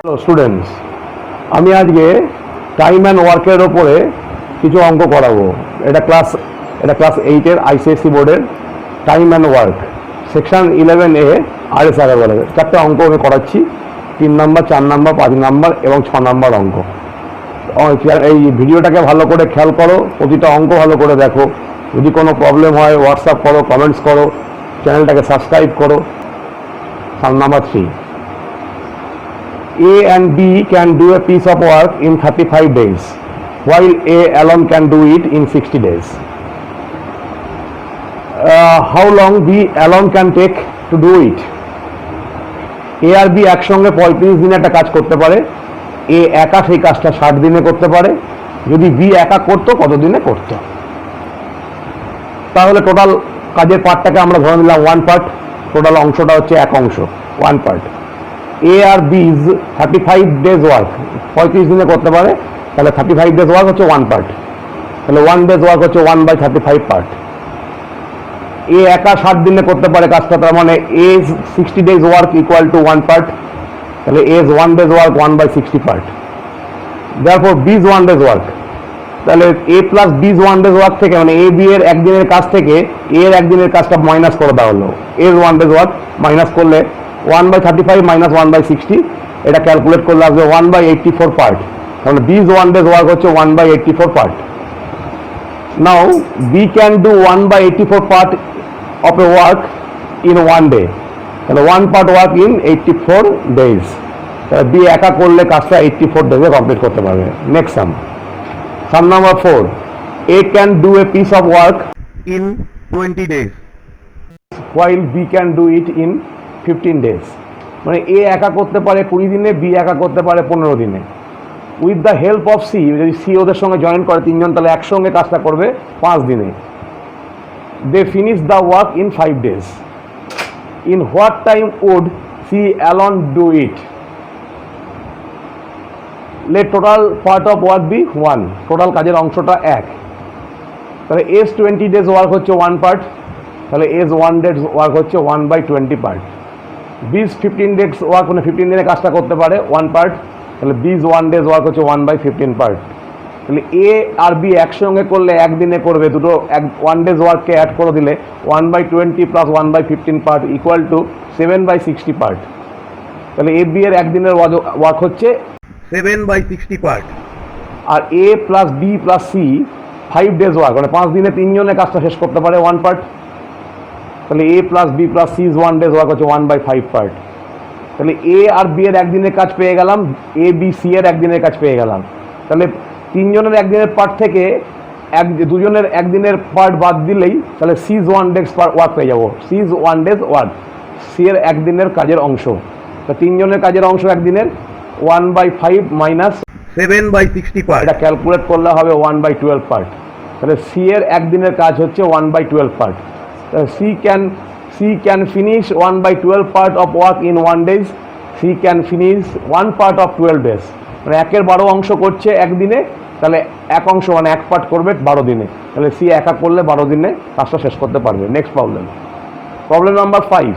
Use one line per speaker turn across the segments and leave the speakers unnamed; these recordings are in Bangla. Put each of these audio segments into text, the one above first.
হ্যালো স্টুডেন্টস, আমি আজকে টাইম অ্যান্ড ওয়ার্কের ওপরে কিছু অঙ্ক করাবো। এটা ক্লাস 8-এর আইসিএসসি বোর্ডের time and work section 11A R.S Aggarwal চারটে অঙ্ক আমি করাচ্ছি। 3 নম্বর, 4 নম্বর, 5 নম্বর এবং 6 নম্বর অঙ্ক। এই ভিডিওটাকে ভালো করে খেয়াল করো, প্রতিটা অঙ্ক ভালো করে দেখো। যদি কোনো প্রবলেম হয় হোয়াটসঅ্যাপ করো, কমেন্টস করো, চ্যানেলটাকে সাবস্ক্রাইব করো। সাম number 3, A and B can do a piece of work in 35 days, while A alone can do it in 60 days. How long B alone can take to do it? A আর B একসঙ্গে 35 দিনে একটা কাজ করতে পারে। A একা সেই কাজটা 60 দিনে করতে পারে। যদি B একা করতো কত দিনে করতো? তাহলে টোটাল কাজের পার্টটাকে আমরা ধরে নিলাম 1 পার্ট। টোটাল অংশটা হচ্ছে এক অংশ, 1 পার্ট। A আর B 35 ডেজ ওয়ার্ক 35 দিনে করতে পারে। তাহলে 35 ডেজ ওয়ার্ক হচ্ছে 1 পার্ট। তাহলে 1 ডেজ ওয়ার্ক হচ্ছে 1/35 পার্ট। A একা 60 দিনে করতে পারে কাজটা, তার মানে A 60 days work equal to 1 part. তাহলে A 1 days work 1/60 part. Therefore B 1 days work, তাহলে A plus B 1 days work থেকে, মানে A B এর একদিনের কাজ থেকে A এর একদিনের কাজটা মাইনাস করে দেওয়া হলো। A 1 ডেজ ওয়ার্ক মাইনাস করলে 1/35 মাইনাস 1/60, এটা ক্যালকুলেট করলে আসবে 1/84 পার্ট। তাহলে B 1 ডেজ ওয়ার্ক হচ্ছে 1/84 part. Now B can do 1/84 part of a work in 1 day. তাহলে 1 পার্ট ওয়ার্ক ইন 84 ডেজ। তাহলে B একা করলে কাজটা 84 ডেজে কমপ্লিট করতে পারবে। Next some number 4, A can do a piece of work in 20 days, while B can do it in 15 days. মানে A একা করতে পারে 20 দিনে, B একা করতে পারে 15 দিনে। With the help of C, যদি C ওদের সঙ্গে জয়েন করে তিনজন, তাহলে একসঙ্গে কাজটা করবে 5 দিনে। They finish the work in 5 days. In what time would C alone do it? Let total part of work be 1, total কাজের অংশটা 1। তাহলে S 20 ডেজ ওয়ার্ক হচ্ছে 1 পার্ট। তাহলে S 1 ডেজ ওয়ার্ক হচ্ছে 1/20 পার্ট। বিজ 15 ডেজ ওয়ার্ক, মানে 15 দিনে কাজটা করতে পারে 1 পার্ট। তাহলে বিজ 1 ডেজ ওয়ার্ক হচ্ছে 1/15 পার্ট। তাহলে A আর B একসঙ্গে করলে একদিনে করবে, দুটো 1 ডেজ ওয়ার্ককে অ্যাড করে দিলে 1/20 plus 1/15 part equal to 7/60 part. তাহলে A B এর একদিনের ওয়ার্ক হচ্ছে 7/60 পার্ট। আর A plus B plus C 5 days work, মানে 5 দিনে তিনজনে কাজটা শেষ করতে পারে 1 পার্ট। তাহলে A plus B plus C 1 days work হচ্ছে 1/5 পার্ট। তাহলে A আর B এর একদিনের কাজ পেয়ে গেলাম, A B C এর একদিনের কাজ পেয়ে গেলাম। তাহলে তিনজনের একদিনের পার্ট থেকে দুজনের একদিনের পার্ট বাদ দিলেই তাহলে C 1 ডেজ ওয়ার্ক পেয়ে যাবো। C 1 ডেজ ওয়ার্ক, C এর একদিনের কাজের অংশ। তা তিনজনের কাজের অংশ একদিনের 1/5 মাইনাস 7/60 পার্ট, এটা ক্যালকুলেট করলে হবে 1/12 পার্ট। তাহলে C এর একদিনের কাজ হচ্ছে 1/12 part. C can finish 1/12 part of work in 1 days. C can finish 1 part of 12 days. মানে 1/12 অংশ করছে একদিনে, তাহলে এক অংশ মানে 1 পার্ট করবে 12 দিনে। তাহলে C একা করলে 12 দিনে কাজটা শেষ করতে পারবে। Next problem number 5,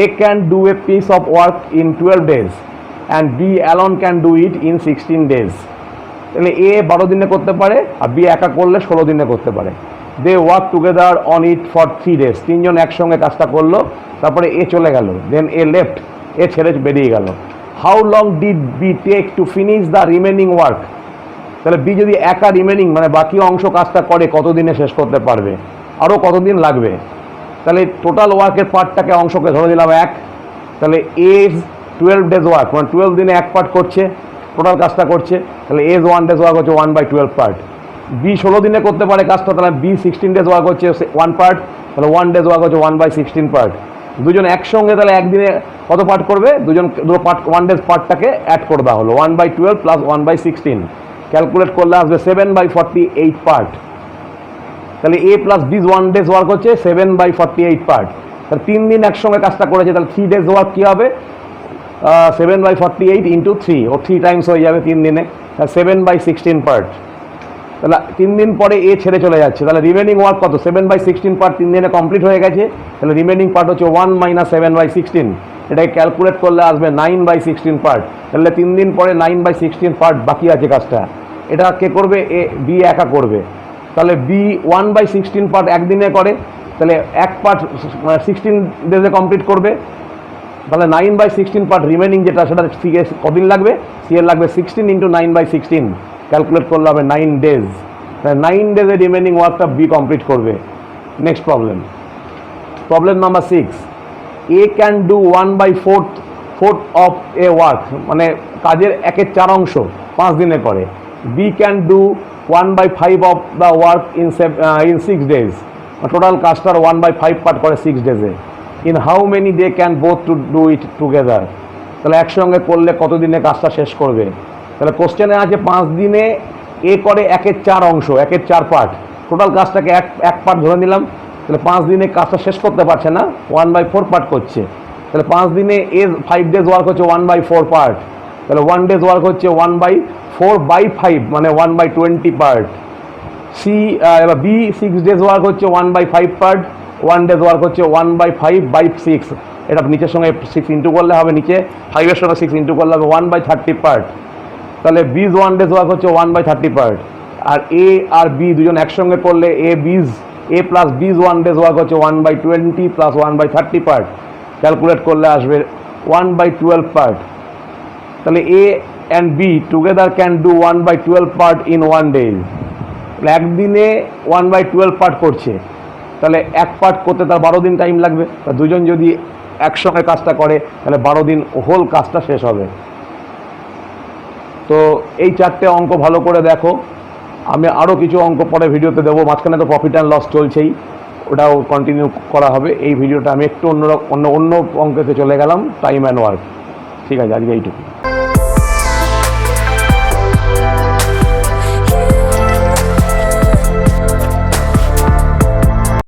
A can do a piece of work in 12 days and B alone can do it in 16 days. তাহলে A 12 দিনে করতে পারে আর B একা করলে 16 দিনে করতে পারে। They work together on it for 3 days. তিনজন একসঙ্গে কাজটা করলো, তারপরে A চলে গেল, দেন A লেফট, A ছেড়ে বেরিয়ে গেল। How long did B take to finish the remaining work? তাহলে B যদি একা রিমেনিং মানে বাকি অংশ কাজটা করে কতদিনে শেষ করতে পারবে, আরও কতদিন লাগবে? তাহলে টোটাল ওয়ার্কের পার্টটাকে অংশকে ধরে দিলাম 1। তাহলে A 12 ডেজ ওয়ার্ক, মানে 12 দিনে 1 পার্ট করছে, টোটাল কাজটা করছে। তাহলে A 1 ডেজ ওয়ার্ক হচ্ছে 1/12 পার্ট। B 16 দিনে করতে পারে কাজটা, তাহলে B 16 ডেজ ওয়ার্ক হচ্ছে 1 পার্ট। তাহলে 1 ডেজ ওয়ার্ক হচ্ছে 1/16 পার্ট। দুজন একসঙ্গে তাহলে একদিনে কত পার্ট করবে? দুটো পার্ট 1 ডেজ পার্টটাকে অ্যাড করে দেওয়া হলো, 1/12 প্লাস 1/16 ক্যালকুলেট করলে আসবে 7/48 পার্ট। তাহলে A plus B 1 days work হচ্ছে 7/48 পার্ট। তাহলে 3 দিন একসঙ্গে কাজটা করেছে, তাহলে 3 ডেজ ওয়ার্ক কী হবে? 7/48 ইন্টু 3, ও 3 টাইমস হয়ে যাবে 3 দিনে, 7/16 পার্ট। তাহলে 3 দিন পরে A ছেড়ে চলে যাচ্ছে, তাহলে রিমেনিং ওয়ার্ক কত? 7/16 পার্ট 3 দিনে কমপ্লিট হয়ে গেছে। তাহলে রিমেনিং পার্ট হচ্ছে 1 - 7/16, এটাকে ক্যালকুলেট করলে আসবে 9/16 পার্ট। তাহলে 3 দিন পরে 9/16 পার্ট বাকি আছে কাজটা, এটা কে করবে? এ বি একা করবে। তাহলে বি 1/16 পার্ট একদিনে করে, তাহলে এক পার্ট 16 ডেজে কমপ্লিট করবে। তাহলে 9/16 পার্ট রিমেনিং যেটা, সেটা সি এর কদিন লাগবে? সি এর লাগবে 16 × 9/16, ক্যালকুলেট করলে হবে 9 ডেজ। তাহলে 9 ডেজে রিমেনিং ওয়ার্কটা বি কমপ্লিট করবে। Next problem, problem number 6, A can do 1/4 of a work, মানে কাজের 1/4 অংশ 5 দিনে করে। B can do 1/5 of the work in 6 days, total কাজটার 1/5 পার্ট করে 6 ডেজে। In how many they can both to do it together, তাহলে একসঙ্গে করলে কত দিনে কাজটা শেষ করবে? তাহলে কোশ্চেনে আছে 5 দিনে এ করে 1/4 অংশ, 1/4 পার্ট, টোটাল কাজটাকে এক পার্ট ধরে নিলাম। তাহলে 5 দিনে কাজটা শেষ করতে পারছে না, 1/4 পার্ট করছে। তাহলে 5 দিনে এ 5 ডেজ ওয়ার্ক হচ্ছে 1/4 পার্ট, তাহলে 1 ডেজ ওয়ার্ক হচ্ছে 1/4/5, মানে 1/20 পার্ট। সি এবার বি 6 ডেজ ওয়ার্ক হচ্ছে 1/5 পার্ট, 1 ডেজ ওয়ার্ক হচ্ছে 1/5/6, এটা নিচের সঙ্গে 6 ইন্টু করলে হবে, নিচে 5-এর সঙ্গে 6 ইন্টু করলে হবে 1/30 পার্ট। তাহলে বিজ 1 ডেজ ওয়ার্ক হচ্ছে 1/30 পার্ট, আর এ আর বি দুজন একসঙ্গে করলে এ প্লাস বিজ 1 ডেজ ওয়ার্ক হচ্ছে 1/20 প্লাস 1/30 পার্ট, ক্যালকুলেট করলে আসবে 1/12 পার্ট। তাহলে A and B together can do 1/12 part in 1 day, একদিনে 1/12 পার্ট করছে, তাহলে এক পার্ট করতে তার 12 দিন টাইম লাগবে। তা দুজন যদি একসঙ্গে কাজটা করে তাহলে 12 দিন হোল কাজটা শেষ হবে। তো এই 4টে অঙ্ক ভালো করে দেখো, আমি আরও কিছু অঙ্ক পরে ভিডিওতে দেবো, মাঝখানে তো প্রফিট অ্যান্ড লস চলছেই, ওটাও কন্টিনিউ করা হবে। এই ভিডিওটা আমি একটু অন্য অঙ্কেতে চলে গেলাম, টাইম অ্যান্ড ওয়ার্ক। ঠিক আছে, আজকে এইটুকু।